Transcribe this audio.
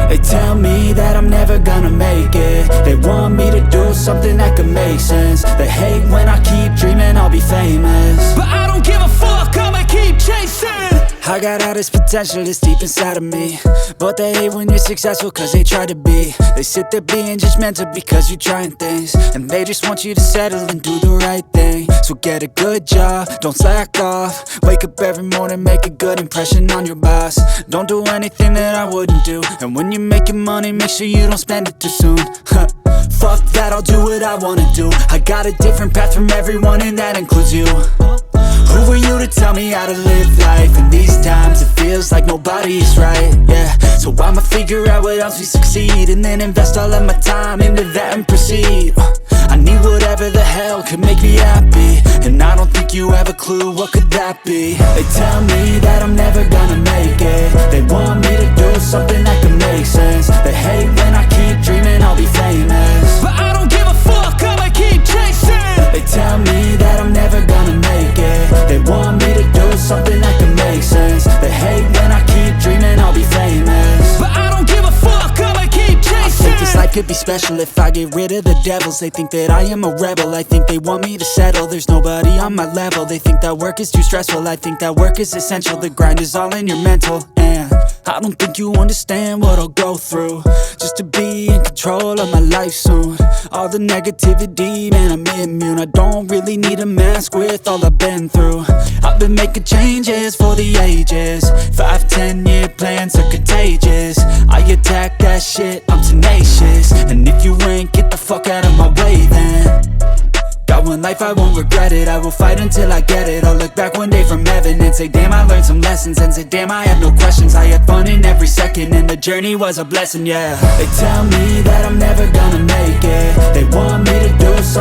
They tell me that I'm never gonna make it. They want me to do something that could make sense. They hate when I keep dreaming I'll be famous, but I don't give a fuck, I'ma keep chasing. I got all this potential that's deep inside of me, but they hate when you're successful cause they try to be. They sit there being judgmental because you're trying things, and they just want you to settle and do the right thing. So get a good job, don't slack off. Wake up every morning, make a good impression on your boss. Don't do anything that I wouldn't do, and when you're making money, make sure you don't spend it too soon. Fuck that, I'll do what I wanna do. I got a different path from everyone, and that includes you. Who are you to tell me how to live life? In these times it feels like nobody's right, yeah. So I'ma figure out what else we succeed, and then invest all of my time into that and proceed. I need whatever the hell could make me happy, and I don't think you have a clue what could that be. They tell me that I'm never gonna make it. They want me to do something that could make sense. They hate when I keep dreaming I'll be famous, but I don't give a fuck, I'ma keep chasing. They tell me that I'm never gonna make it. They want me to do something that can make sense. They hate when I keep dreaming I'll be famous, but I don't give a fuck, I'ma keep chasing. I think this life could be special if I get rid of the devils. They think that I am a rebel, I think they want me to settle. There's nobody on my level. They think that work is too stressful, I think that work is essential. The grind is all in your mental, and I don't think you understand what I'll go through just to be in control of my life soon. All the negativity, man, I'm immune. I don't really need a mask with all I've been through. I've been making changes for the ages. 5-10 year plans are contagious. I attack that shit, I'm tenacious. And if you ain't, get the fuck out of my way then. Got one life, I won't regret it. I will fight until I get it. I'll look back one day from heaven and say, damn, I learned some lessons. And say, damn, I had no questions. I had fun in every second, and the journey was a blessing, yeah. They tell me that I'm never gonna make it. They want me to do something